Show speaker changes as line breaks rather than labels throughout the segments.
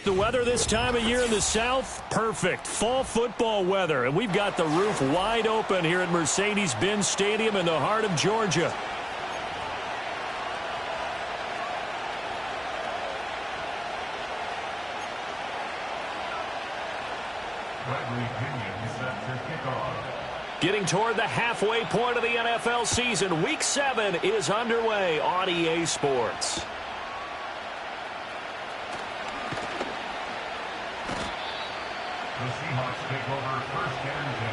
The weather this time of year in the South, perfect. Fall football weather. And we've got the roof wide open here at Mercedes-Benz Stadium in the heart of Georgia. Getting toward the halfway point of the NFL season, Week 7 is underway on EA Sports.
The Seahawks take over first and 10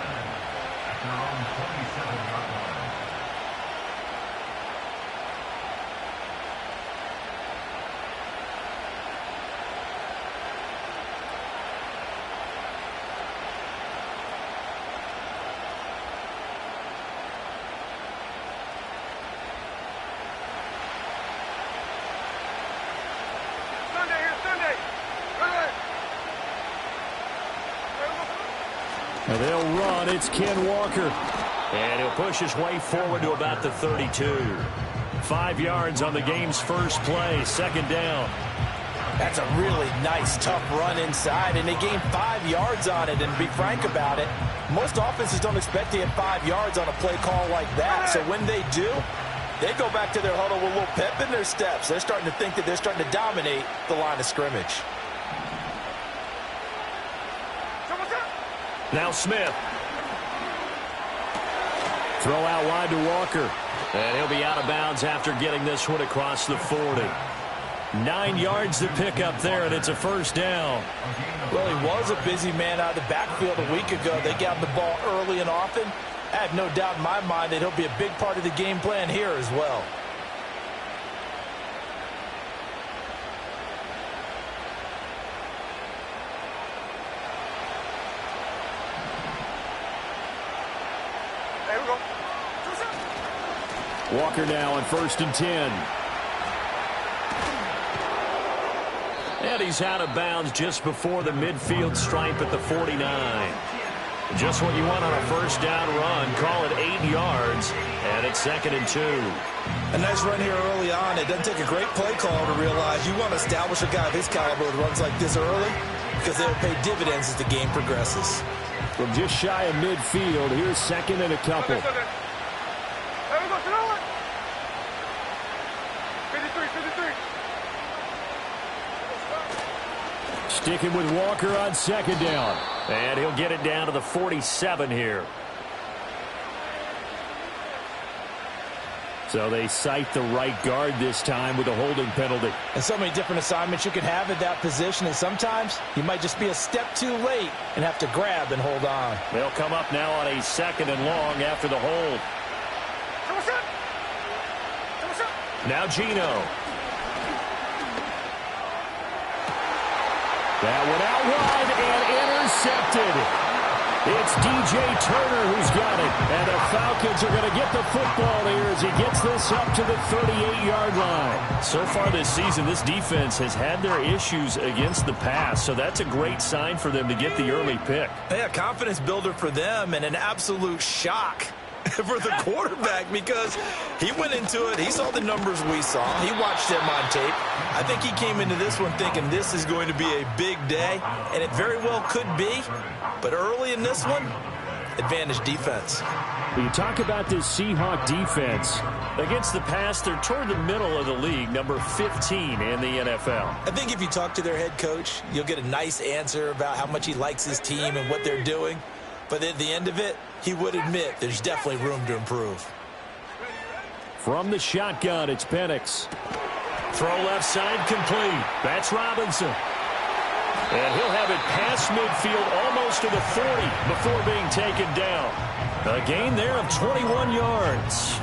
at their own 27-yard line.
And they'll run. It's Ken Walker. And he'll push his way forward to about the 32. 5 yards on the game's first play. Second down.
That's a really nice, tough run inside, and they gained 5 yards on it. And to be frank about it, most offenses don't expect to get 5 yards on a play call like that. So when they do, they go back to their huddle with a little pep in their steps. They're starting to think that they're starting to dominate the line of scrimmage.
Now Smith. Throw out wide to Walker. And he'll be out of bounds after getting this one across the 40. 9 yards to pick up there, and it's a first down.
Well, he was a busy man out of the backfield a week ago. They got the ball early and often. I have no doubt in my mind that he'll be a big part of the game plan here as well.
Walker now on 1st and 10. And he's out of bounds just before the midfield stripe at the 49. Just what you want on a first down run. Call it 8 yards, and it's 2nd and 2.
A nice run here early on. It doesn't take a great play call to realize you want to establish a guy of his caliber with runs like this early because they'll pay dividends as the game progresses.
From just shy of midfield, here's 2nd and a couple. Sticking with Walker on 2nd down. And he'll get it down to the 47 here. So they cite the right guard this time with a holding penalty.
And so many different assignments you can have at that position, and sometimes you might just be a step too late and have to grab and hold on.
They'll come up now on a 2nd and long after the hold. Now Gino. That one out wide and intercepted. It's DJ Turner who's got it. And the Falcons are going to get the football here as he gets this up to the 38-yard line. So far this season, this defense has had their issues against the pass, so that's a great sign for them to get the early pick.
Yeah, confidence builder for them and an absolute shock for the quarterback because he went into it. He saw the numbers we saw. He watched them on tape. I think he came into this one thinking this is going to be a big day, and it very well could be. But early in this one, advantage defense.
You talk about this Seahawk defense. Against the pass, they're toward the middle of the league, number 15 in the NFL.
I think if you talk to their head coach, you'll get a nice answer about how much he likes his team and what they're doing. But at the end of it, he would admit there's definitely room to improve.
From the shotgun, it's Penix. Throw left side complete. That's Robinson. And he'll have it past midfield almost to the 40 before being taken down. A gain there of 21 yards.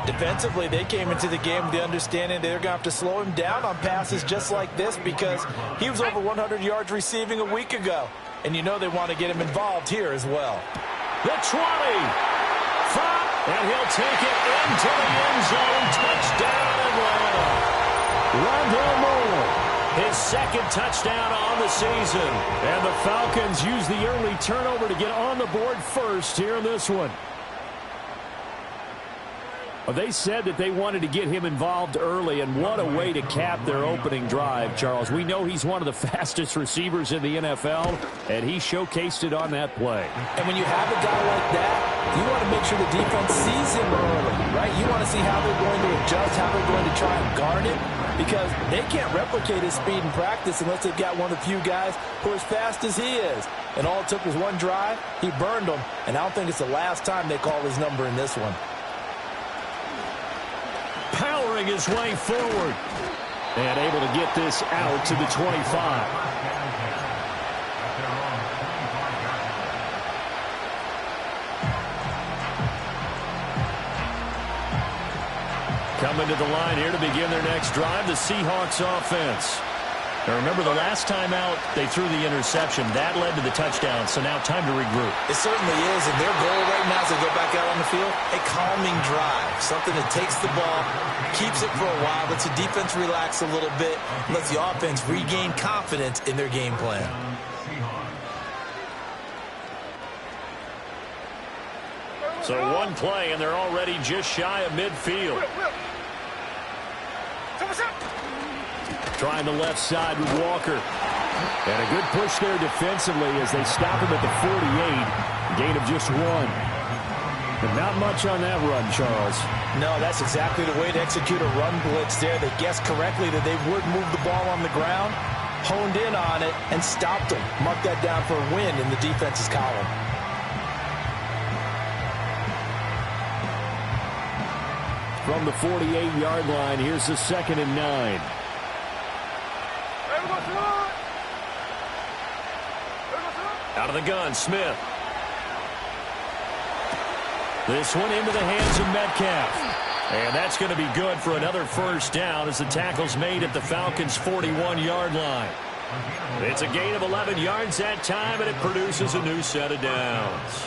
Defensively, they came into the game with the understanding they're going to have to slow him down on passes just like this because he was over 100 yards receiving a week ago. And you know they want to get him involved here as well.
The 20. And he'll take it into the end zone. Touchdown, Atlanta. Rondell Moore, his 2nd touchdown on the season. And the Falcons use the early turnover to get on the board first here in this one. Well, they said that they wanted to get him involved early, and what a way to cap their opening drive, Charles. We know he's one of the fastest receivers in the NFL, and he showcased it on that play.
And when you have a guy like that, you want to make sure the defense sees him early, right? You want to see how they're going to adjust, how they're going to try and guard it, because they can't replicate his speed in practice unless they've got one of the few guys who are as fast as he is. And all it took was one drive. He burned them, and I don't think it's the last time they call his number in this one.
Powering his way forward and able to get this out to the 25. Coming to the line here to begin their next drive, the Seahawks offense. Now remember, the last time out, they threw the interception. That led to the touchdown, so now time to regroup.
It certainly is, and their goal right now as they go back out on the field, a calming drive. Something that takes the ball, keeps it for a while, lets the defense relax a little bit, lets the offense regain confidence in their game plan.
So one play, and they're already just shy of midfield. Trying the left side with Walker. And a good push there defensively as they stop him at the 48. Gain of just one. But not much on that run, Charles.
No, that's exactly the way to execute a run blitz there. They guessed correctly that they would move the ball on the ground, honed in on it, and stopped them. Mark that down for a win in the defense's column.
From the 48-yard line, here's the 2nd and 9. Out of the gun, Smith. This one into the hands of Metcalf. And that's going to be good for another first down as the tackle's made at the Falcons' 41-yard line. It's a gain of 11 yards that time, and it produces a new set of downs.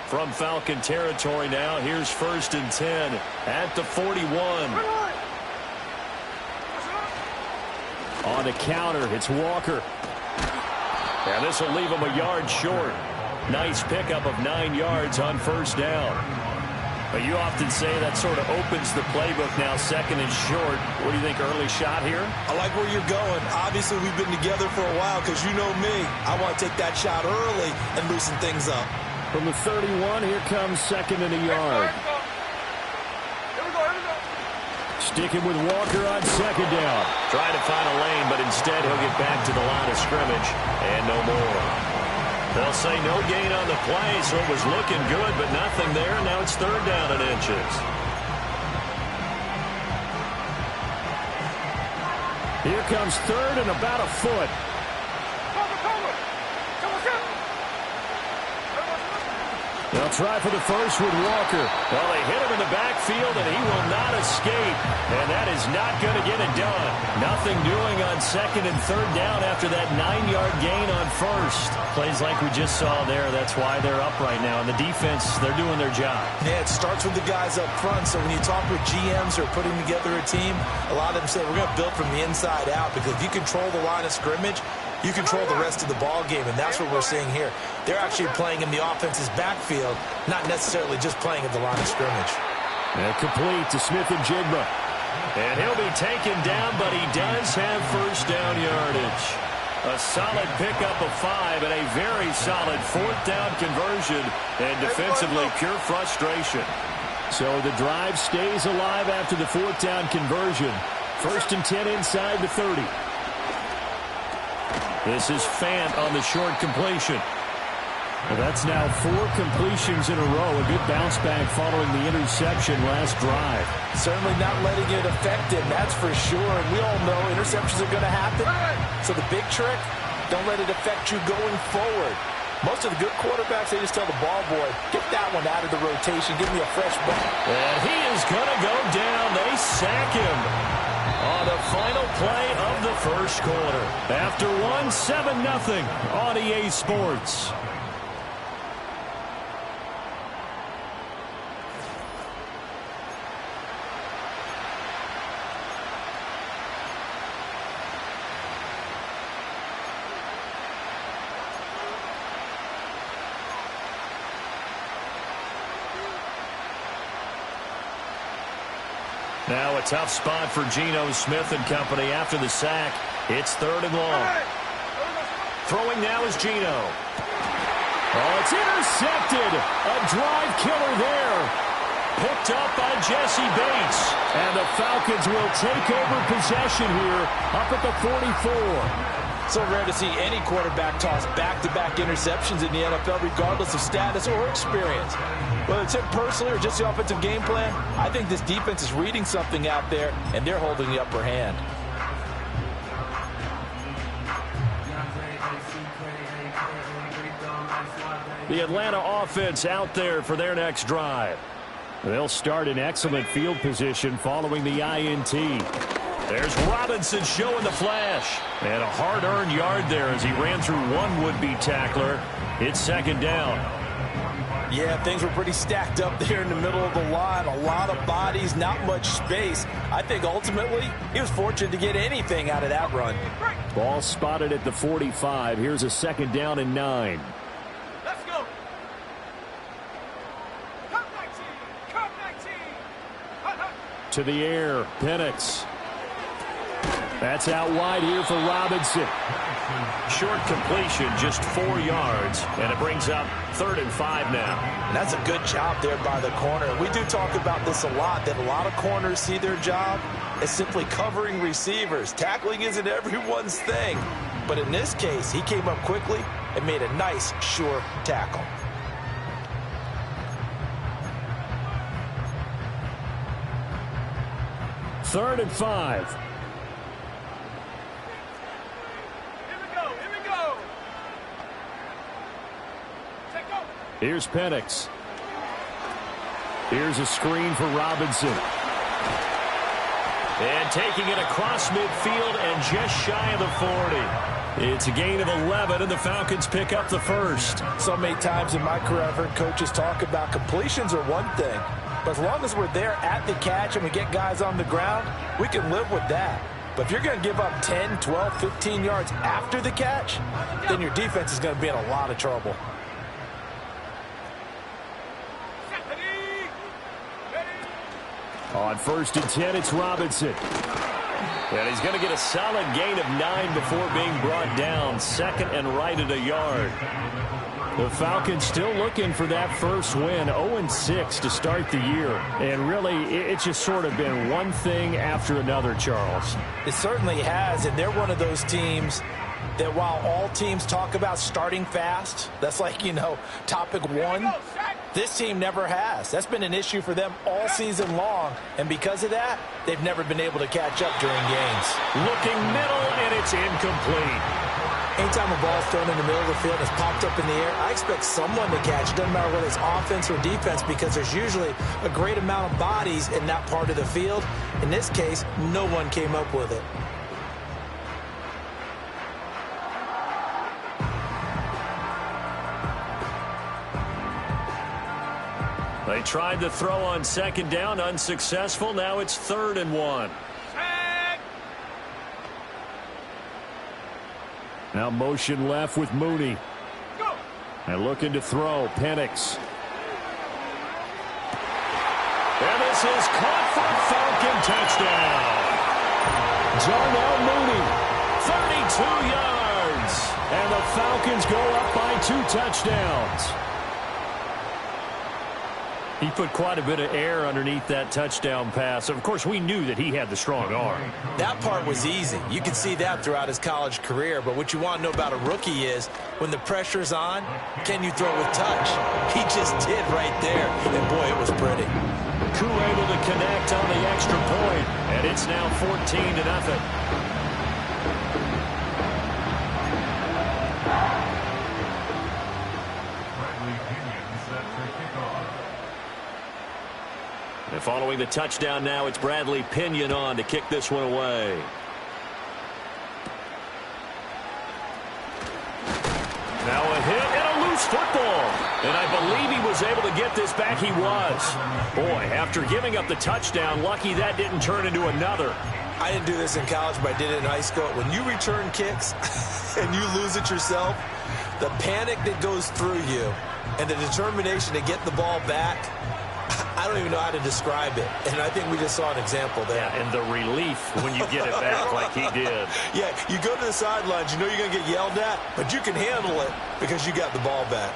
From Falcon territory now, here's 1st and 10 at the 41. On the counter, it's Walker. And this will leave him a yard short. Nice pickup of 9 yards on first down. But you often say that sort of opens the playbook now, 2nd and short. What do you think, early shot here?
I like where you're going. Obviously, we've been together for a while because you know me. I want to take that shot early and loosen things up.
From the 31, here comes 2nd and a yard. Sticking with Walker on 2nd down. Trying to find a lane, but instead he'll get back to the line of scrimmage. And no more. They'll say no gain on the play, so it was looking good, but nothing there. Now it's 3rd down and inches. Here comes 3rd and about a foot. They'll try for the first with Walker. Well, they hit him in the backfield, and he will not escape. And that is not going to get it done. Nothing doing on 2nd and 3rd down after that 9-yard gain on 1st. Plays like we just saw there. That's why they're up right now. And the defense, they're doing their job.
Yeah, it starts with the guys up front. So when you talk with GMs who are putting together a team, a lot of them say, we're going to build from the inside out. Because if you control the line of scrimmage, you control the rest of the ball game, and that's what we're seeing here. They're actually playing in the offense's backfield, not necessarily just playing at the line of scrimmage.
And complete to Smith and Jigba. And he'll be taken down, but he does have first down yardage. A solid pickup of 5 and a very solid 4th down conversion. And defensively, pure frustration. So the drive stays alive after the 4th down conversion. 1st and 10 inside the 30. This is Fant on the short completion. Well, that's now 4 completions in a row. A good bounce back following the interception last drive.
Certainly not letting it affect him, that's for sure. And we all know interceptions are going to happen. So the big trick, don't let it affect you going forward. Most of the good quarterbacks, they just tell the ball boy, get that one out of the rotation, give me a fresh ball.
And he is going to go down. They sack him on the final play of the first quarter. After 7-0 on EA Sports. Now a tough spot for Geno Smith and company after the sack. It's 3rd and long. Throwing now is Geno. Oh, it's intercepted. A drive killer there. Picked up by Jesse Bates. And the Falcons will take over possession here up at the 44.
So rare to see any quarterback toss back-to-back interceptions in the NFL, regardless of status or experience. Whether it's him personally or just the offensive game plan, I think this defense is reading something out there, and they're holding the upper hand.
The Atlanta offense out there for their next drive. They'll start in excellent field position following the INT. There's Robinson showing the flash. And a hard-earned yard there as he ran through one would-be tackler. It's 2nd down.
Yeah, things were pretty stacked up there in the middle of the line. A lot of bodies, not much space. I think ultimately he was fortunate to get anything out of that run.
Ball spotted at the 45. Here's a 2nd down and 9.
Let's go. Come 19. Come 19.
To the air. Penix. That's out wide here for Robinson. Short completion, just 4 yards, and it brings up 3rd and 5 now.
And that's a good job there by the corner. We do talk about this a lot, that a lot of corners see their job as simply covering receivers. Tackling isn't everyone's thing. But in this case, he came up quickly and made a nice, sure tackle.
Third and 5. Here's Penix. Here's a screen for Robinson. And taking it across midfield and just shy of the 40. It's a gain of 11, and the Falcons pick up the first.
So many times in my career, I've heard coaches talk about completions are one thing. But as long as we're there at the catch and we get guys on the ground, we can live with that. But if you're going to give up 10, 12, 15 yards after the catch, then your defense is going to be in a lot of trouble.
On 1st and 10, it's Robinson. And he's going to get a solid gain of 9 before being brought down. 2nd and right at a yard. The Falcons still looking for that first win. 0-6 to start the year. And really, it's just sort of been one thing after another, Charles.
It certainly has, and they're one of those teams that while all teams talk about starting fast, that's like, topic 1, this team never has. That's been an issue for them all season long, and because of that, they've never been able to catch up during games.
Looking middle, and it's incomplete.
Anytime a ball is thrown in the middle of the field and it's popped up in the air, I expect someone to catch it. Doesn't matter whether it's offense or defense, because there's usually a great amount of bodies in that part of the field. In this case, no one came up with it.
They tried to throw on 2nd down, unsuccessful. Now it's 3rd and 1. Now motion left with Mooney. And looking to throw, Penix. And this is caught for a Falcon touchdown. Darnell Mooney, 32 yards. And the Falcons go up by 2 touchdowns. He put quite a bit of air underneath that touchdown pass. Of course, we knew that he had the strong arm.
That part was easy. You can see that throughout his college career. But what you want to know about a rookie is when the pressure's on, can you throw with touch? He just did right there. And, boy, it was pretty.
Koo able to connect on the extra point. And it's now 14-0. And following the touchdown now, it's Bradley Pinion on to kick this one away. Now a hit and a loose football. And I believe he was able to get this back. He was. Boy, after giving up the touchdown, lucky that didn't turn into another.
I didn't do this in college, but I did it in high school. When you return kicks and you lose it yourself, the panic that goes through you and the determination to get the ball back, I don't even know how to describe it. And I think we just saw an example there.
Yeah, and the relief when you get it back like he did.
Yeah, you go to the sidelines, you know you're going to get yelled at, but you can handle it because you got the ball back.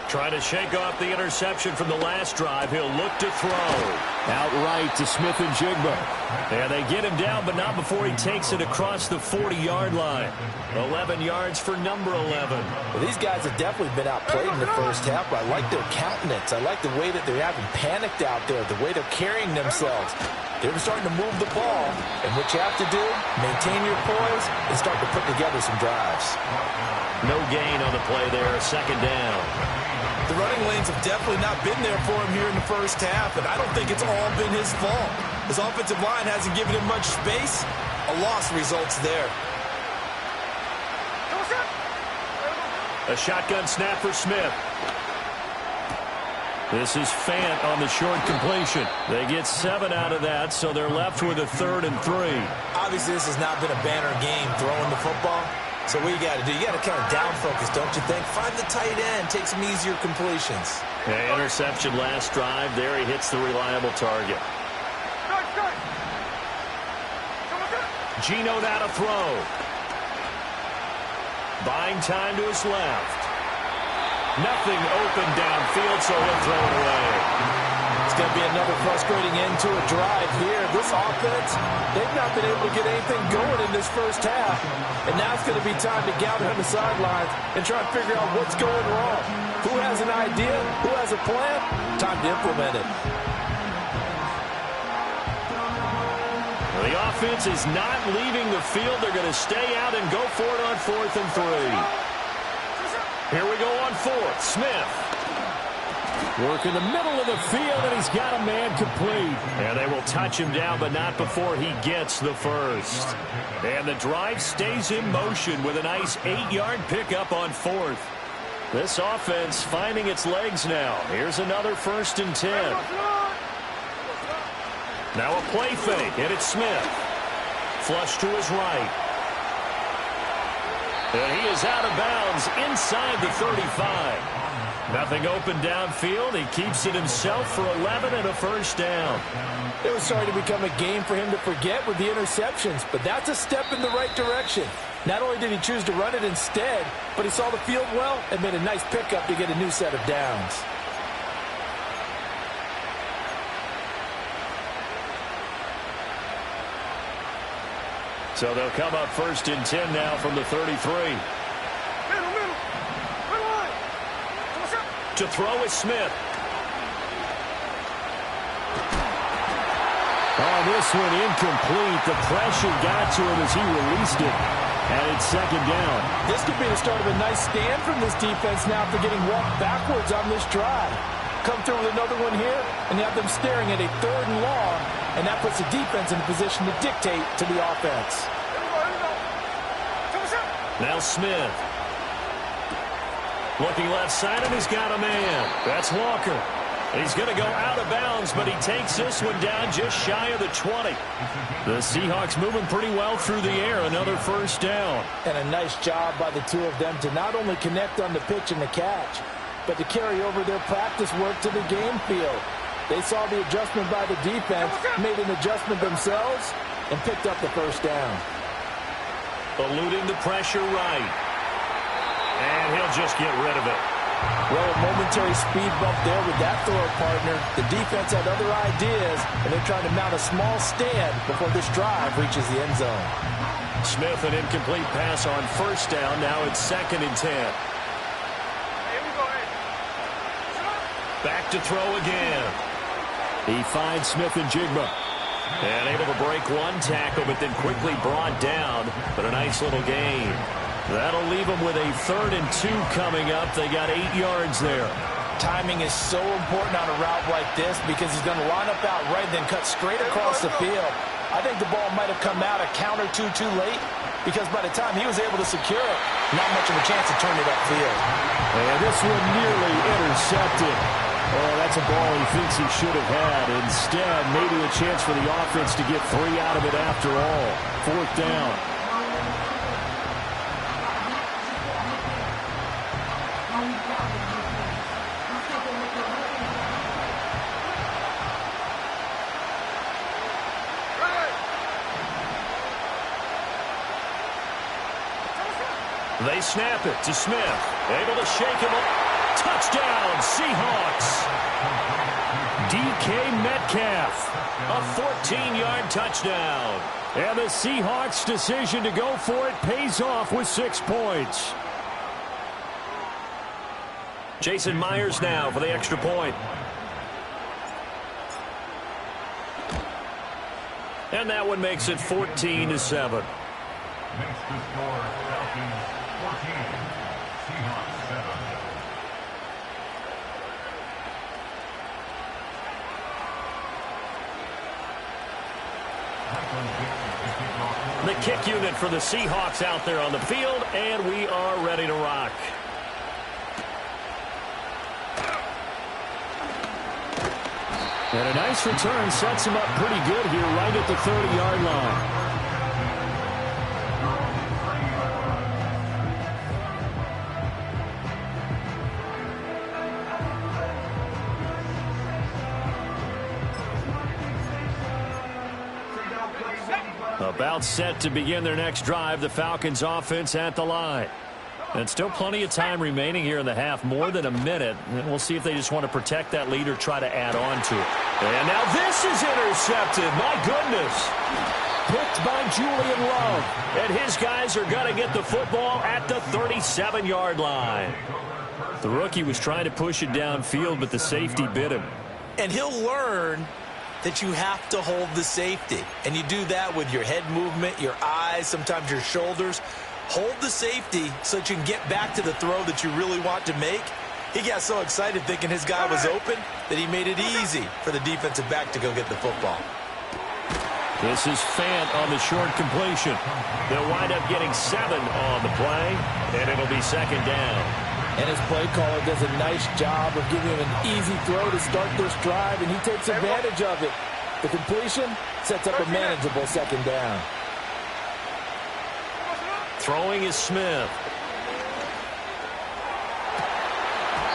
Trying to shake off the interception from the last drive. He'll look to throw. Outright to Smith and Jigba. And they get him down, but not before he takes it across the 40-yard line. 11 yards for number 11.
Well, these guys have definitely been outplayed in the first half, but I like their countenance. I like the way that they're having panicked out there, the way they're carrying themselves. They're starting to move the ball, and what you have to do, maintain your poise and start to put together some drives.
No gain on the play there, second down.
The running lanes have definitely not been there for him here in the first half, and I don't think it's all been his fault. His offensive line hasn't given him much space. A loss results there.
A shotgun snap for Smith. This is Fant on the short completion. They get 7 out of that, so they're left with a 3rd and 3.
Obviously, this has not been a banner game throwing the football. So what you got to do, you got to kind of down focus, don't you think? Find the tight end, take some easier completions.
Okay, interception last drive. There he hits the reliable target. Geno now to throw. Buying time to his left. Nothing open downfield, so he'll throw it away.
It's going to be another frustrating end to a drive here. This offense, they've not been able to get anything going in this first half. And now it's going to be time to gather on the sidelines and try and figure out what's going wrong. Who has an idea? Who has a plan? Time to implement it.
The offense is not leaving the field. They're going to stay out and go for it on 4th and 3. Here we go on 4th. Smith. Work in the middle of the field, and he's got a man complete. And they will touch him down, but not before he gets the first. And the drive stays in motion with a nice 8-yard pickup on 4th. This offense finding its legs now. Here's another 1st and 10. Now a play fake, and it's Smith. Flush to his right. And he is out of bounds inside the 35. Nothing open downfield. He keeps it himself for 11 and a first down.
It was starting to become a game for him to forget with the interceptions, but that's a step in the right direction. Not only did he choose to run it instead, but he saw the field well and made a nice pickup to get a new set of downs.
So they'll come up 1st and 10 now from the 33. To throw is Smith. Oh, this one incomplete. The pressure got to him as he released it. And it's 2nd down.
This could be the start of a nice stand from this defense now after getting walked backwards on this drive. Come through with another one here, and you have them staring at a 3rd and long, and that puts the defense in a position to dictate to the offense.
Now Smith. Looking left side, and he's got a man. That's Walker. He's going to go out of bounds, but he takes this one down just shy of the 20. The Seahawks moving pretty well through the air. Another first down.
And a nice job by the two of them to not only connect on the pitch and the catch, but to carry over their practice work to the game field. They saw the adjustment by the defense, made an adjustment themselves, and picked up the first down.
Eluding the pressure right. And he'll just get rid of it.
Well, a momentary speed bump there with that throw partner. The defense had other ideas, and they're trying to mount a small stand before this drive reaches the end zone.
Smith, an incomplete pass on first down. Now it's 2nd and 10. Back to throw again. He finds Smith and Jigba. And able to break one tackle, but then quickly brought down. But a nice little gain. That'll leave them with a 3rd and 2 coming up. They got 8 yards there.
Timing is so important on a route like this because he's going to line up out right and then cut straight across the field. I think the ball might have come out a count or two too late because by the time he was able to secure it, not much of a chance to turn it upfield.
And this one nearly intercepted. Oh, that's a ball he thinks he should have had. Instead, maybe a chance for the offense to get 3 out of it after all. 4th down. They snap it to Smith. Able to shake him up. Touchdown, Seahawks. DK Metcalf. A 14-yard touchdown. And the Seahawks' decision to go for it pays off with 6 points. Jason Myers now for the extra point. And that one makes it 14-7.
Makes the score Falcons 14, Seahawks 7.
The kick unit for the Seahawks out there on the field, and we are ready to rock. And a nice return sets him up pretty good here right at the 30-yard line. About set to begin their next drive, the Falcons offense at the line. And still plenty of time remaining here in the half, more than a minute. And we'll see if they just want to protect that lead or try to add on to it. And now this is intercepted. My goodness. Picked by Julian Love. And his guys are going to get the football at the 37-yard line. The rookie was trying to push it downfield, but the safety bit him.
And he'll learn that you have to hold the safety. And you do that with your head movement, your eyes, sometimes your shoulders. Hold the safety so that you can get back to the throw that you really want to make. He got so excited thinking his guy was open that he made it easy for the defensive back to go get the football.
This is Fant on the short completion. They'll wind up getting 7 on the play, and it'll be second down.
And his play caller does a nice job of giving him an easy throw to start this drive, and he takes advantage of it. The completion sets up a manageable second down.
Throwing is Smith.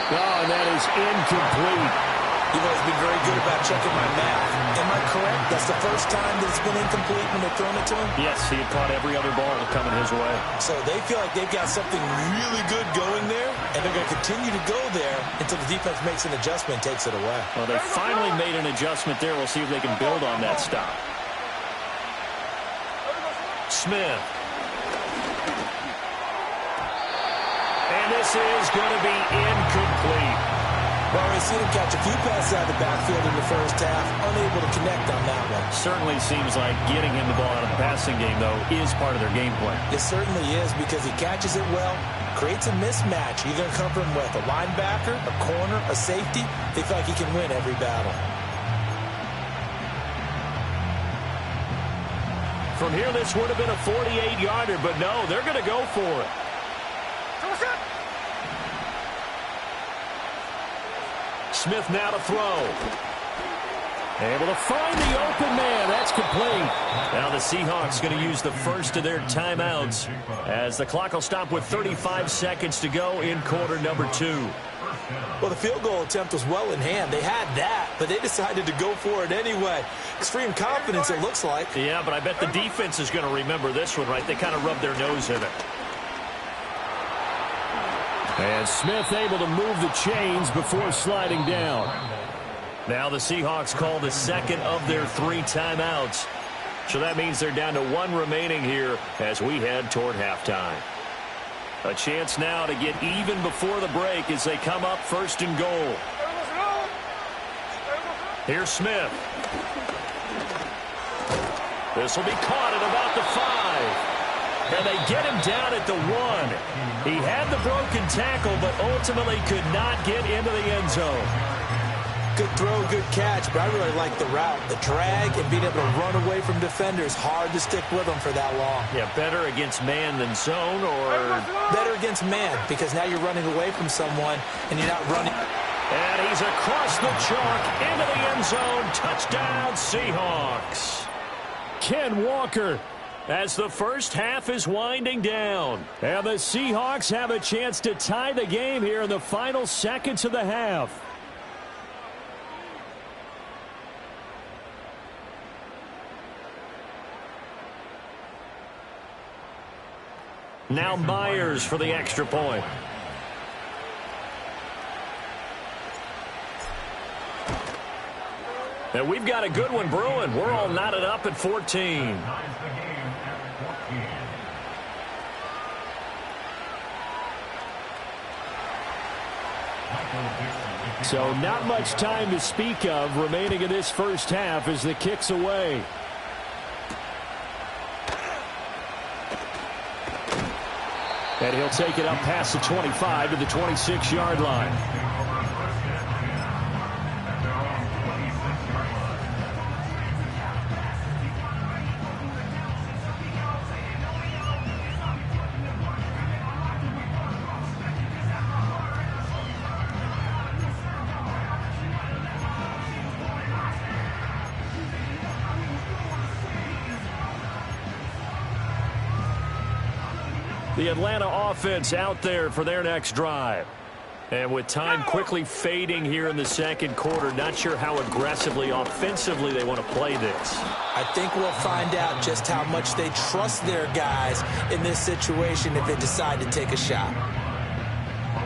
Oh, and that is incomplete.
You've always been very good about checking my math. Am I correct? That's the first time that it's been incomplete when they've thrown it to him?
Yes, he had caught every other ball coming his way.
So they feel like they've got something really good going there, and they're going to continue to go there until the defense makes an adjustment and takes it away.
Well, they finally made an adjustment there. We'll see if they can build on that stop. Smith. And this is going to be incomplete.
Well, we've seen him catch a few passes out of the backfield in the first half, unable to connect on that one.
Certainly seems like getting him the ball out of the passing game, though, is part of their game plan.
It certainly is because he catches it well, creates a mismatch. You're going to cover him with a linebacker, a corner, a safety. They feel like he can win every battle.
From here, this would have been a 48-yarder, but no, they're going to go for it. Smith now to throw. Able to find the open man. That's complete. Now the Seahawks going to use the first of their timeouts as the clock will stop with 35 seconds to go in quarter number 2.
Well, the field goal attempt was well in hand. They had that, but they decided to go for it anyway. Extreme confidence, it looks like.
Yeah, but I bet the defense is going to remember this one, right? They kind of rubbed their nose in it. And Smith able to move the chains before sliding down. Now the Seahawks call the second of their 3 timeouts. So that means they're down to 1 remaining here as we head toward halftime. A chance now to get even before the break as they come up first and goal. Here's Smith. This will be caught at about the 5. And they get him down at the 1. He had the broken tackle, but ultimately could not get into the end zone.
Good throw, good catch, but I really like the route. The drag and being able to run away from defenders. Hard to stick with them for that long.
Yeah, better against man than zone, or
better against man, because now you're running away from someone and you're not running.
And he's across the chalk into the end zone. Touchdown, Seahawks. Ken Walker, as the first half is winding down. And the Seahawks have a chance to tie the game here in the final seconds of the half. Now Myers for the extra point. And we've got a good one brewing. We're all knotted up at 14. So not much time to speak of remaining in this first half as the kick's away. And he'll take it up past the 25 to the 26-yard line. The Atlanta offense out there for their next drive. And with time quickly fading here in the second quarter, not sure how aggressively, offensively they want to play this.
I think we'll find out just how much they trust their guys in this situation if they decide to take a shot.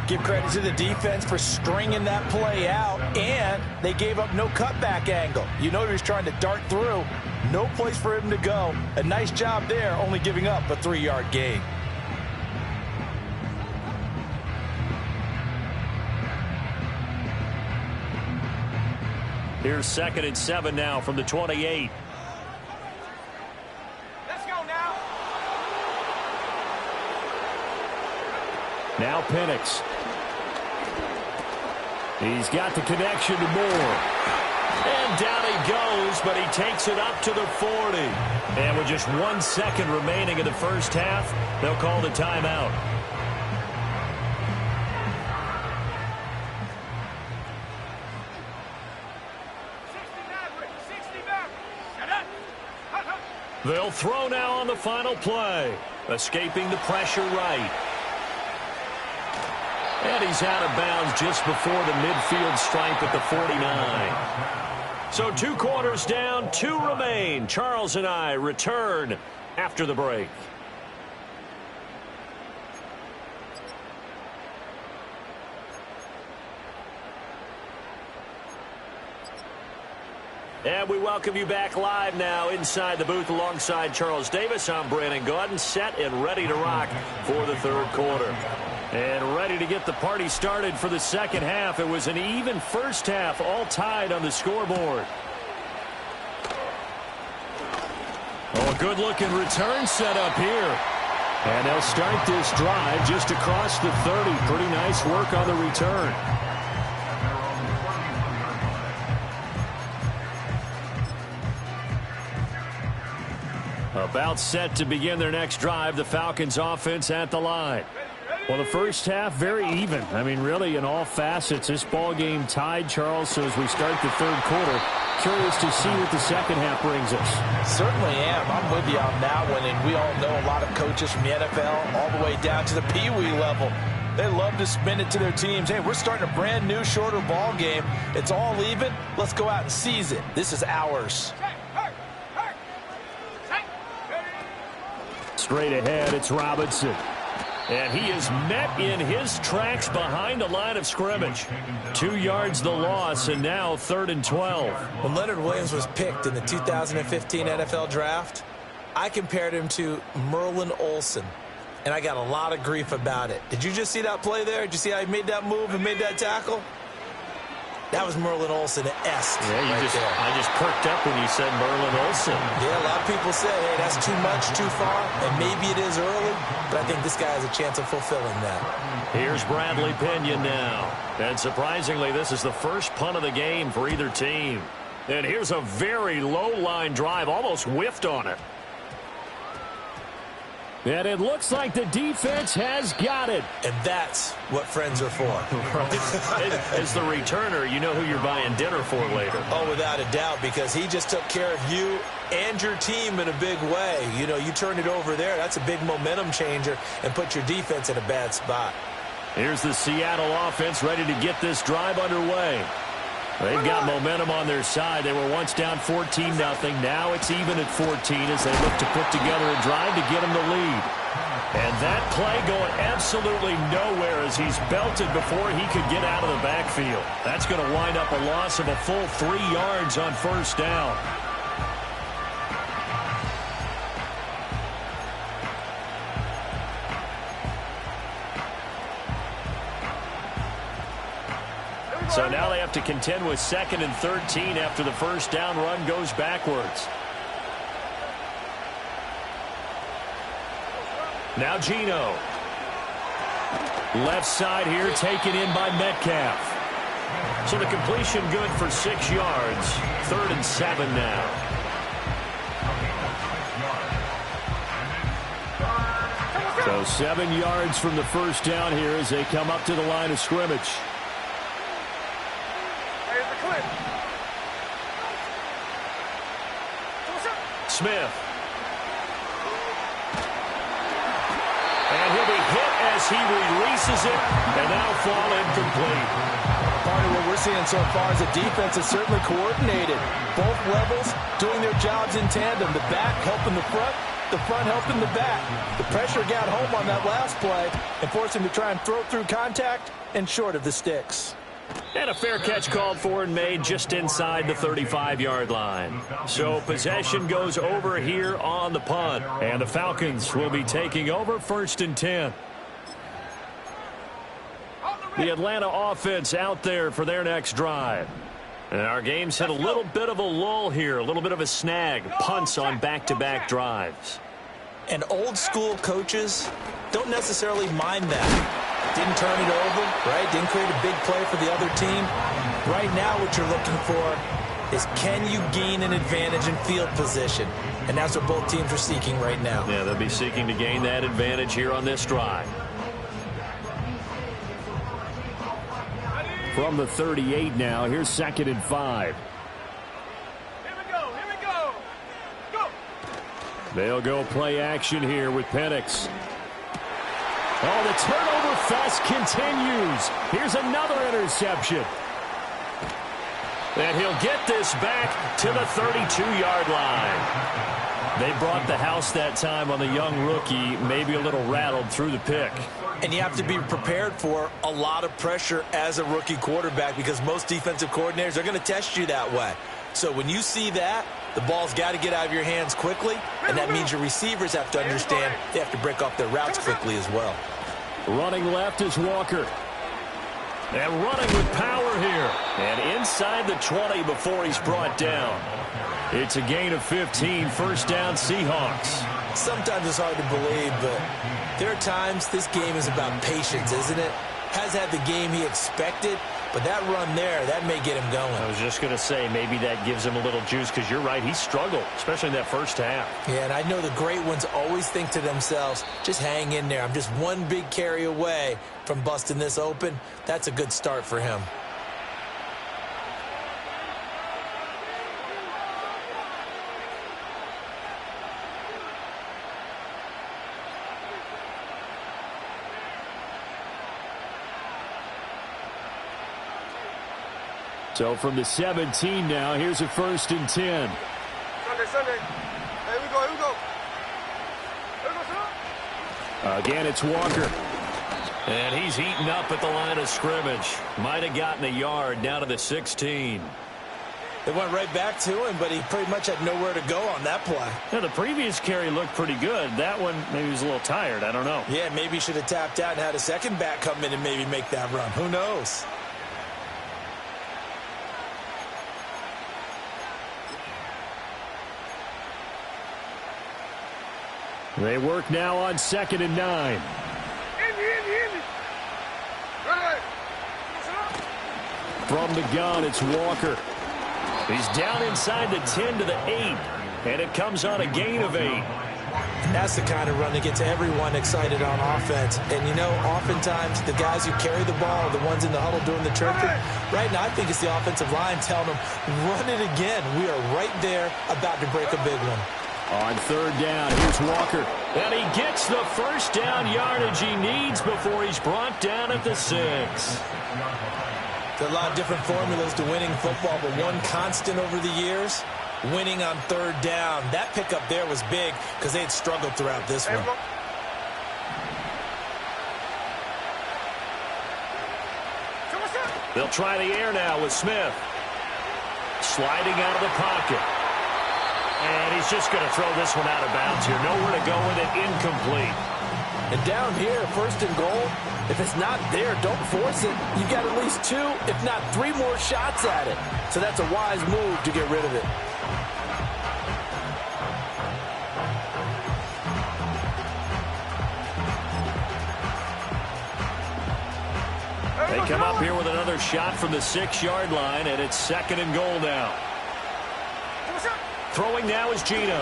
Give credit to the defense for stringing that play out, and they gave up no cutback angle. You know he was trying to dart through. No place for him to go. A nice job there, only giving up a 3-yard gain.
Here's 2nd and 7 now from the 28.
Let's go now.
Now Penix. He's got the connection to Moore. And down he goes, but he takes it up to the 40. And with just 1 second remaining in the first half, they'll call the timeout. They'll throw now on the final play. Escaping the pressure right. And he's out of bounds just before the midfield stripe at the 49. So 2 quarters down, 2 remain. Charles and I return after the break. And we welcome you back live now inside the booth alongside Charles Davis. I'm Brandon Gaudin, set and ready to rock for the third quarter. And ready to get the party started for the second half. It was an even first half, all tied on the scoreboard. Oh, a good-looking return set up here. And they'll start this drive just across the 30. Pretty nice work on the return. About set to begin their next drive, the Falcons offense at the line. Well, the first half, very even. I mean, really, in all facets, this ball game tied, Charles. So as we start the third quarter, curious to see what the second half brings us.
Certainly am. I'm with you on that one. And we all know a lot of coaches from the NFL all the way down to the Pee Wee level. They love to spin it to their teams. Hey, we're starting a brand new, shorter ball game. It's all even. Let's go out and seize it. This is ours.
Straight ahead, it's Robinson. And he is met in his tracks behind the line of scrimmage. 2 yards the loss, and now 3rd and 12.
When Leonard Williams was picked in the 2015 NFL Draft, I compared him to Merlin Olsen, and I got a lot of grief about it. Did you just see that play there? Did you see how he made that move and made that tackle? That was Merlin Olsen-esque.
Yeah, I just perked up when you said Merlin Olsen.
Yeah, a lot of people say, hey, that's too much, too far, and maybe it is early, but I think this guy has a chance of fulfilling that.
Here's Bradley Pinion now. And surprisingly, this is the first punt of the game for either team. And here's a very low-line drive, almost whiffed on it. And it looks like the defense has got it.
And that's what friends are for.
As the returner, you know who you're buying dinner for later.
Oh, without a doubt, because he just took care of you and your team in a big way. You know, you turn it over there, that's a big momentum changer and put your defense in a bad spot.
Here's the Seattle offense ready to get this drive underway. They've got momentum on their side. They were once down 14-0. Now it's even at 14 as they look to put together a drive to get them the lead. And that play going absolutely nowhere as he's belted before he could get out of the backfield. That's going to wind up a loss of a full 3 yards on first down. So now they have to contend with 2nd and 13 after the first down run goes backwards. Now Geno. Left side here taken in by Metcalf. So the completion good for 6 yards. 3rd and 7 now. So 7 yards from the first down here as they come up to the line of scrimmage. Smith. And he'll be hit as he releases it, and that'll fall incomplete.
Part of what we're seeing so far is the defense is certainly coordinated. Both levels doing their jobs in tandem. The back helping the front helping the back. The pressure got home on that last play and forced him to try and throw through contact and short of the sticks.
And a fair catch called for and made just inside the 35-yard line. So possession goes over here on the punt. And the Falcons will be taking over 1st and 10. The Atlanta offense out there for their next drive. And our game's hit a little bit of a lull here, a little bit of a snag. Punts on back-to-back drives.
And old-school coaches don't necessarily mind that. Didn't turn it over, right? Didn't create a big play for the other team. Right now what you're looking for is can you gain an advantage in field position? And that's what both teams are seeking right now.
Yeah, they'll be seeking to gain that advantage here on this drive. From the 38 now, here's 2nd and 5.
Here we go. Here we go. Go.
They'll go play action here with Penix. Oh, the turnover fest continues. Here's another interception. And he'll get this back to the 32-yard line. They brought the house that time on the young rookie, maybe a little rattled through the pick.
And you have to be prepared for a lot of pressure as a rookie quarterback because most defensive coordinators are going to test you that way. So when you see that, the ball's got to get out of your hands quickly, and that means your receivers have to understand they have to break off their routes quickly as well.
Running left is Walker. And running with power here. And inside the 20 before he's brought down. It's a gain of 15, 1st down Seahawks.
Sometimes it's hard to believe, but there are times this game is about patience, isn't it? Has had the game he expected, but that run there, that may get him going.
I was just going to say, maybe that gives him a little juice because you're right, he struggled, especially in that first half.
Yeah, and I know the great ones always think to themselves, just hang in there. I'm just one big carry away from busting this open. That's a good start for him.
So from the 17 now, here's a 1st and 10.
Sunday. Here we go. Here we go. Here we go, son.
Again, it's Walker. And he's eaten up at the line of scrimmage. Might have gotten a yard down to the 16.
They went right back to him, but he pretty much had nowhere to go on that play.
Yeah, the previous carry looked pretty good. That one, maybe he was a little tired. I don't know.
Yeah, maybe he should have tapped out and had a second back come in and maybe make that run. Who knows?
They work now on 2nd and 9. From the gun, it's Walker. He's down inside the 10 to the 8. And it comes on a gain of 8.
And that's the kind of run that gets everyone excited on offense. And, you know, oftentimes the guys who carry the ball are the ones in the huddle doing the trick. Right now, I think it's the offensive line telling them, run it again. We are right there about to break a big one.
On 3rd down, here's Walker. And he gets the 1st down yardage he needs before he's brought down at the 6.
There are a lot of different formulas to winning football, but one constant over the years, winning on 3rd down. That pickup there was big because they had struggled throughout this one.
They'll try the air now with Smith. Sliding out of the pocket. And he's just going to throw this one out of bounds here. Nowhere to go with it. Incomplete.
And down here, 1st and goal, if it's not there, don't force it. You've got at least 2, if not 3 more shots at it. So that's a wise move to get rid of it.
They come up here with another shot from the 6-yard line, and it's 2nd and goal now. Throwing now is Gino.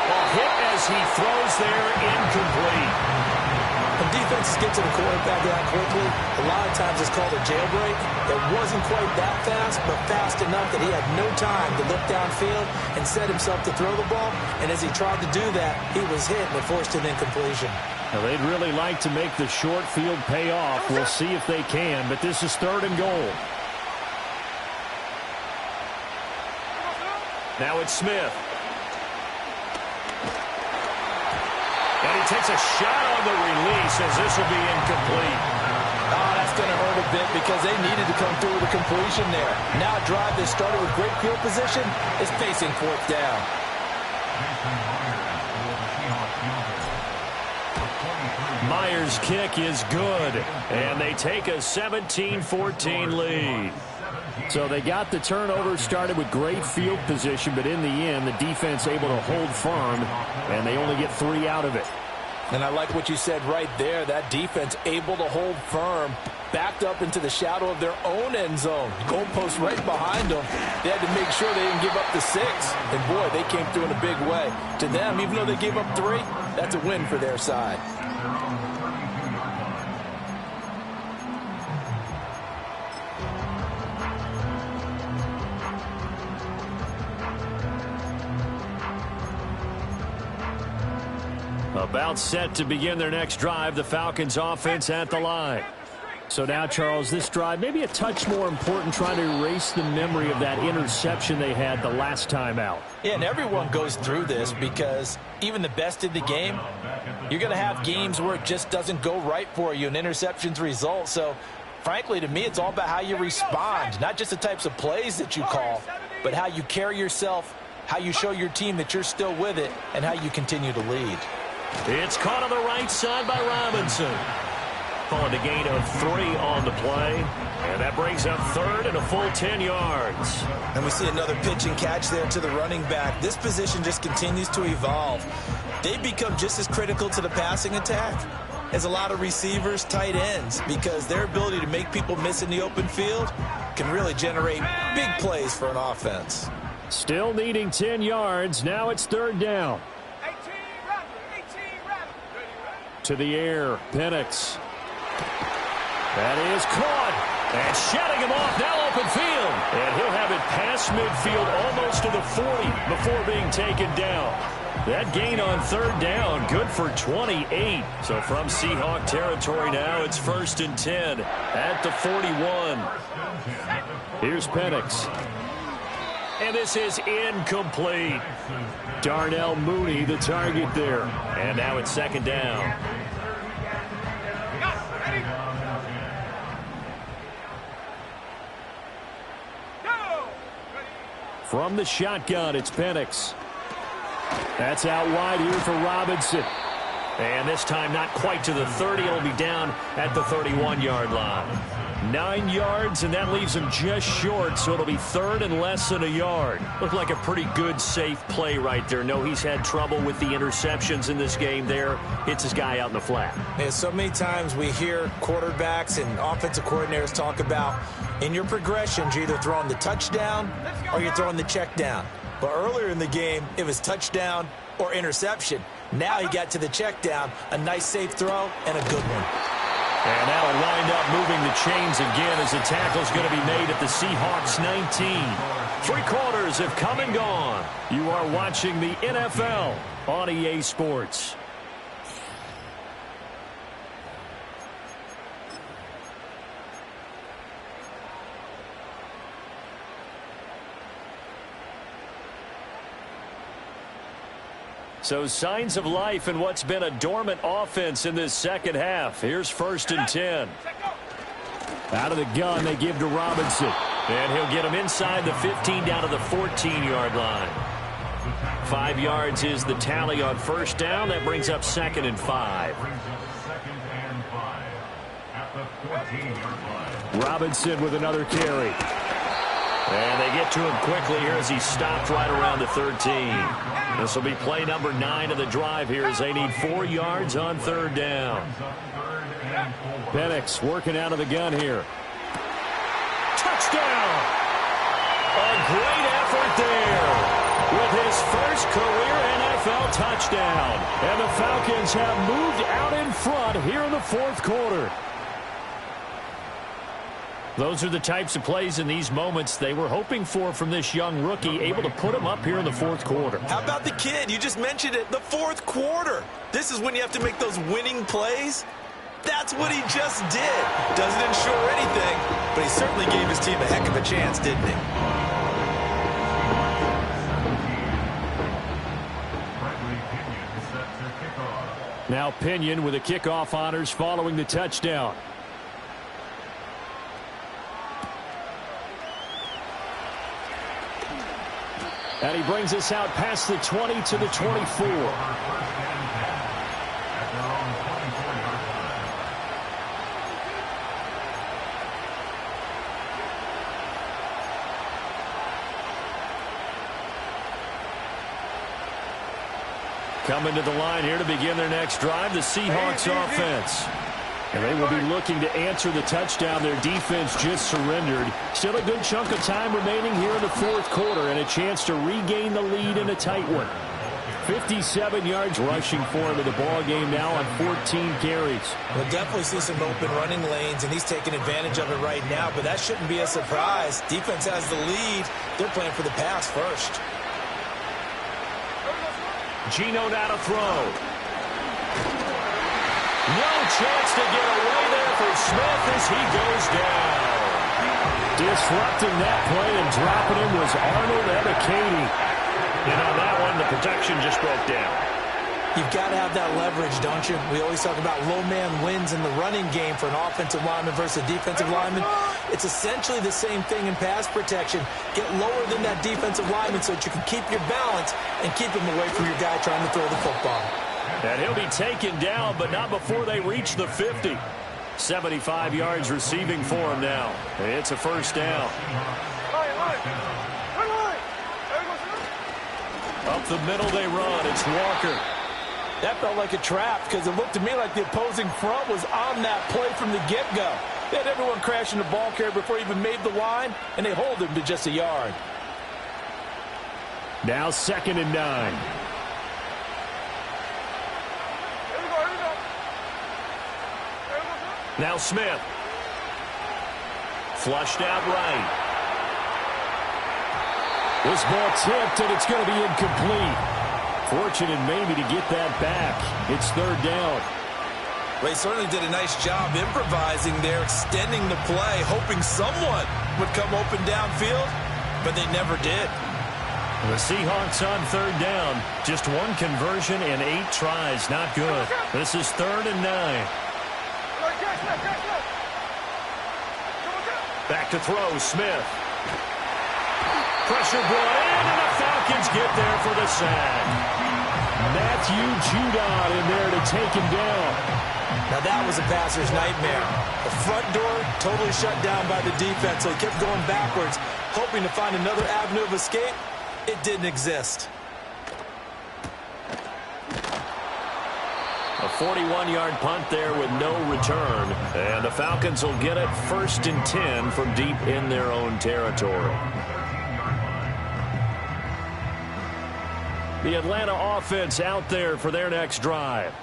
Well, hit as he throws there, incomplete.
When defenses get to the quarterback that quickly, a lot of times it's called a jailbreak. It wasn't quite that fast, but fast enough that he had no time to look downfield and set himself to throw the ball. And as he tried to do that, he was hit and it forced an incompletion.
Now, they'd really like to make the short field pay off. We'll see if they can, but this is 3rd and goal. Now it's Smith. And he takes a shot on the release as this will be incomplete.
Oh, that's going to hurt a bit because they needed to come through with a completion there. Now a drive that started with great field position is facing 4th down.
Myers' kick is good, and they take a 17-14 lead. So they got the turnover started with great field position, but in the end, the defense able to hold firm, and they only get 3 out of it.
And I like what you said right there. That defense able to hold firm, backed up into the shadow of their own end zone. Goalpost right behind them. They had to make sure they didn't give up the 6. And, boy, they came through in a big way. To them, even though they gave up 3, that's a win for their side.
About set to begin their next drive, the Falcons offense at the line. So now, Charles, this drive maybe a touch more important, trying to erase the memory of that interception they had the last time out.
Yeah, and everyone goes through this because even the best in the game, you're going to have games where it just doesn't go right for you and interceptions result. So, frankly, to me, it's all about how you respond, not just the types of plays that you call, but how you carry yourself, how you show your team that you're still with it, and how you continue to lead.
It's caught on the right side by Robinson. Calling a gain of 3 on the play. And that brings up 3rd and a full 10 yards.
And we see another pitch and catch there to the running back. This position just continues to evolve. They become just as critical to the passing attack as a lot of receivers, tight ends, because their ability to make people miss in the open field can really generate big plays for an offense.
Still needing 10 yards. Now it's 3rd down. To the air, Penix. That is caught. And shutting him off, now open field. And he'll have it past midfield almost to the 40 before being taken down. That gain on 3rd down, good for 28. So from Seahawk territory now, it's 1st and 10 at the 41. Here's Penix. And this is incomplete. Darnell Mooney, the target there. And now it's 2nd down. From the shotgun, it's Penix. That's out wide here for Robinson. And this time not quite to the 30. It'll be down at the 31-yard line. 9 yards, and that leaves him just short, so it'll be 3rd and less than a yard. Looked like a pretty good, safe play right there. No, he's had trouble with the interceptions in this game there. Hits his guy out in the flat.
Yeah, so many times we hear quarterbacks and offensive coordinators talk about in your progressions, you're either throwing the touchdown or you're throwing the check down. But earlier in the game, it was touchdown or interception. Now he got to the check down, a nice safe throw, and a good one.
And now it'll wind up moving the chains again as the tackle's going to be made at the Seahawks 19. 3 quarters have come and gone. You are watching the NFL on EA Sports. So signs of life in what's been a dormant offense in this second half. Here's 1st and 10. Out of the gun, they give to Robinson. And he'll get him inside the 15 down to the 14-yard line. 5 yards is the tally on 1st down. That brings up 2nd and 5. Robinson with another carry. And they get to him quickly here as he stopped right around the 13. This will be play number 9 of the drive here as they need 4 yards on 3rd down. Penix working out of the gun here. Touchdown! A great effort there with his first career NFL touchdown. And the Falcons have moved out in front here in the 4th quarter. Those are the types of plays in these moments they were hoping for from this young rookie, able to put him up here in the 4th quarter.
How about the kid? You just mentioned it, the 4th quarter. This is when you have to make those winning plays. That's what he just did. Doesn't ensure anything, but he certainly gave his team a heck of a chance, didn't he?
Now Pinion with the kickoff honors following the touchdown. And he brings us out past the 20 to the 24. Coming to the line here to begin their next drive, the Seahawks offense. And they will be looking to answer the touchdown their defense just surrendered. Still a good chunk of time remaining here in the 4th quarter and a chance to regain the lead in a tight one. 57 yards rushing for him in the ball game now on 14 carries.
We'll definitely see some open running lanes, and he's taking advantage of it right now, but that shouldn't be a surprise. Defense has the lead. They're playing for the pass first.
Geno now to throw. No chance to get away there for Smith as he goes down. Disrupting that play and dropping him was Arnold Ebiketie. And on that one, the protection just broke down.
You've got to have that leverage, don't you? We always talk about low man wins in the running game for an offensive lineman versus a defensive lineman. It's essentially the same thing in pass protection. Get lower than that defensive lineman so that you can keep your balance and keep him away from your guy trying to throw the football.
And he'll be taken down, but not before they reach the 50. 75 yards receiving for him now. It's a 1st down. Up the middle they run. It's Walker.
That felt like a trap because it looked to me like the opposing front was on that play from the get-go. They had everyone crashing the ball carrier before he even made the line, and they hold him to just a yard.
Now 2nd and 9. Now Smith. Flushed out right. This ball tipped, and it's going to be incomplete. Fortunate maybe to get that back. It's 3rd down.
They certainly did a nice job improvising there, extending the play, hoping someone would come open downfield, but they never did.
The Seahawks on 3rd down. Just one conversion and 8 tries. Not good. This is 3rd and 9. Back to throw, Smith. Pressure brought in, and the Falcons get there for the sack. Matthew Judon in there to take him down.
Now that was a passer's nightmare. The front door totally shut down by the defense, so he kept going backwards, hoping to find another avenue of escape. It didn't exist.
A 41-yard punt there with no return. And the Falcons will get it 1st and 10 from deep in their own territory. The Atlanta offense out there for their next drive.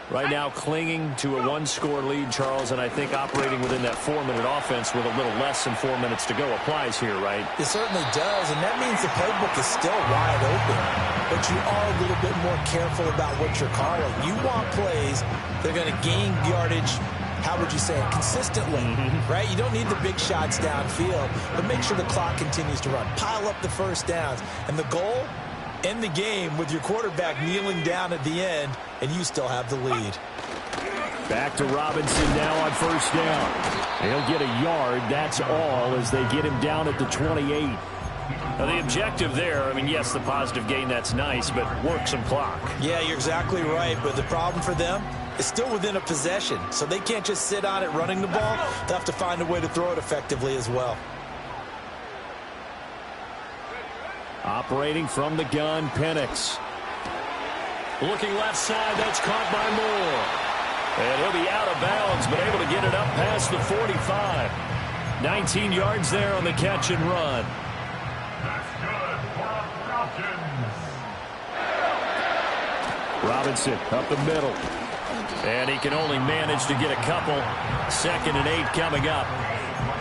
Right now clinging to a 1-score lead, Charles, and I think operating within that 4-minute offense with a little less than 4 minutes to go applies here, right?
It certainly does, and that means the playbook is still wide open. But you are a little bit more careful about what you're calling. You want plays that are going to gain yardage, how would you say it, consistently, right? You don't need the big shots downfield, but make sure the clock continues to run. Pile up the 1st downs. And the goal end the game with your quarterback kneeling down at the end, and you still have the lead.
Back to Robinson now on first down. He'll get a yard, that's all, as they get him down at the 28.
Now the objective there, I mean, yes, the positive gain, that's nice, but work some clock.
Yeah, you're exactly right, but the problem for them is still within a possession, so they can't just sit on it running the ball. They'll have to find a way to throw it effectively as well.
Operating from the gun, Penix.
Looking left side, that's caught by Moore.
And he'll be out of bounds, but able to get it up past the 45. 19 yards there on the catch and run.
That's good for Falcons.
Robinson up the middle. And he can only manage to get a couple. 2nd and 8 coming up.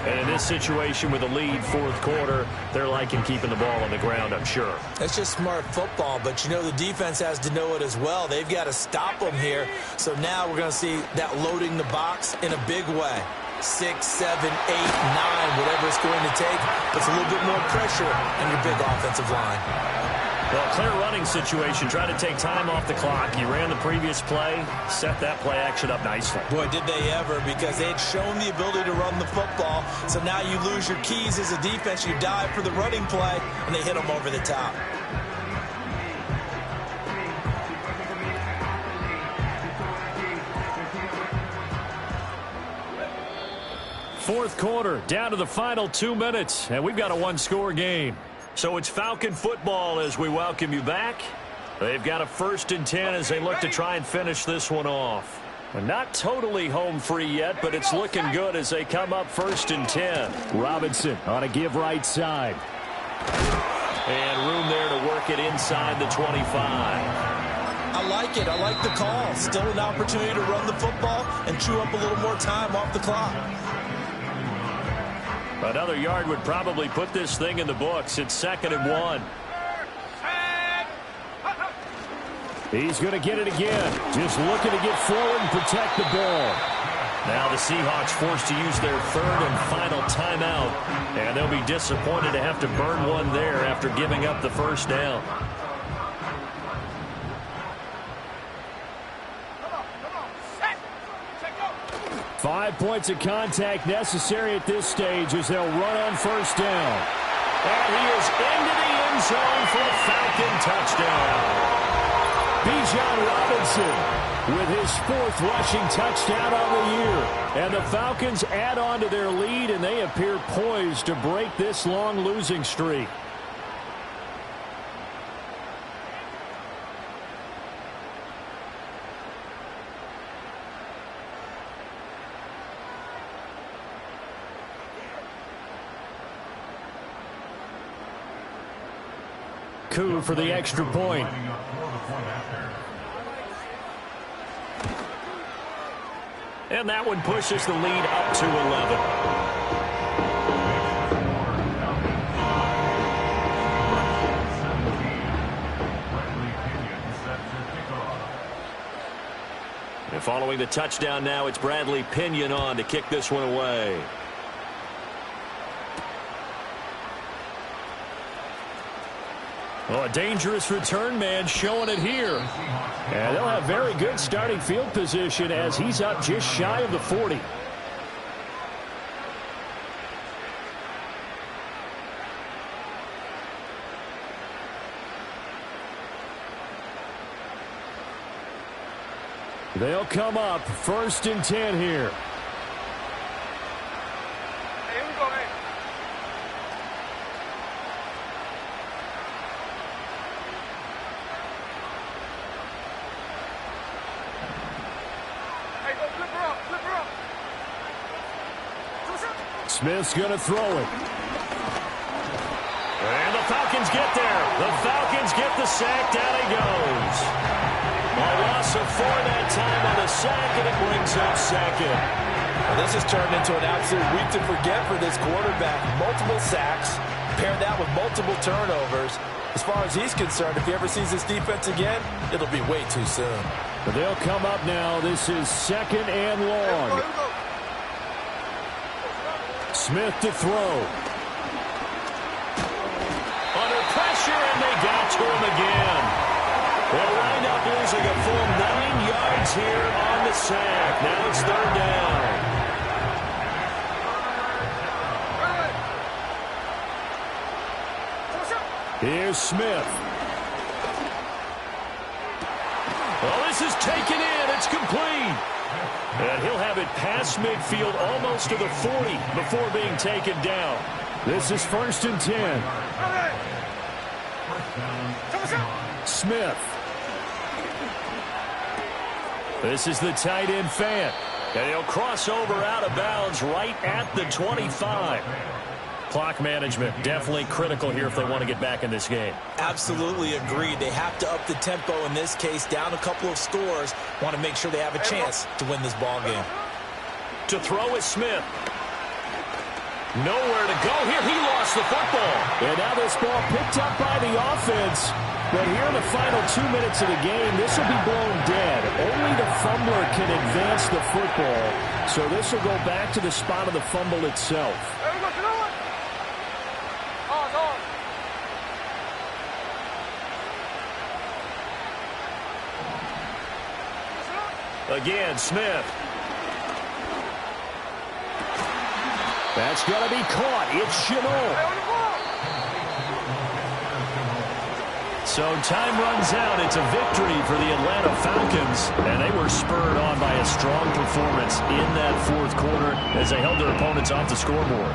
And in this situation with a lead, 4th quarter, they're liking keeping the ball on the ground, I'm sure.
That's just smart football, but you know the defense has to know it as well. They've got to stop them here. So now we're going to see that loading the box in a big way. 6, 7, 8, 9, whatever it's going to take, puts a little bit more pressure on your big offensive line.
Well, clear running situation, trying to take time off the clock. You ran the previous play, set that play action up nicely.
Boy, did they ever, because they had shown the ability to run the football. So now you lose your keys as a defense. You dive for the running play, and they hit them over the top.
Fourth quarter, down to the final 2 minutes, and we've got a one-score game.
So it's Falcon football as we welcome you back. They've got a 1st and 10 as they look to try and finish this one off.
And not totally home free yet, but it's looking good as they come up 1st and 10. Robinson on a give right side.
And room there to work it inside the 25.
I like it. I like the call. Still an opportunity to run the football and chew up a little more time off the clock.
Another yard would probably put this thing in the books. It's 2nd and 1. He's going to get it again. Just looking to get forward and protect the ball.
Now the Seahawks forced to use their 3rd and final timeout.
And they'll be disappointed to have to burn one there after giving up the 1st down. Five points of contact necessary at this stage as they'll run on 1st down.
And he is into the end zone for a Falcon touchdown.
Bijan Robinson with his 4th rushing touchdown on the year. And the Falcons add on to their lead, and they appear poised to break this long losing streak. Coup for the extra point.
And that one pushes the lead up to 11.
And following the touchdown now, it's Bradley Pinion on to kick this one away. Oh, a dangerous return man showing it here. And they'll have very good starting field position as he's up just shy of the 40. They'll come up 1st and 10 here. Smith's going to throw it.
And the Falcons get there. The Falcons get the sack. Down he goes. A loss of 4 that time on the sack, and it brings up 2nd.
Well, this has turned into an absolute week to forget for this quarterback. Multiple sacks, pair that with multiple turnovers. As far as he's concerned, if he ever sees this defense again, it'll be way too soon.
But they'll come up now. This is 2nd and long. Smith to throw.
Under pressure, and they got to him again. They'll wind up losing a full 9 yards here on the sack. Now it's third down. Here's Smith. Oh, this is taken in. It's complete. And he'll have it past midfield almost to the 40 before being taken down. This is 1st and 10. Smith. This is the tight end Fant. And he'll cross over out of bounds right at the 25. Clock management definitely critical here if they want to get back in this game.
Absolutely agreed. They have to up the tempo in this case, down a couple of scores. Want to make sure they have a chance to win this ball game.
To throw is Smith. Nowhere to go here. He lost the football.
And now this ball picked up by the offense. But here in the final 2 minutes of the game, this will be blown dead. Only the fumbler can advance the football. So this will go back to the spot of the fumble itself.
Again, Smith.
That's going to be caught. It's Chenault.
So time runs out. It's a victory for the Atlanta Falcons. And they were spurred on by a strong performance in that fourth quarter as they held their opponents off the scoreboard.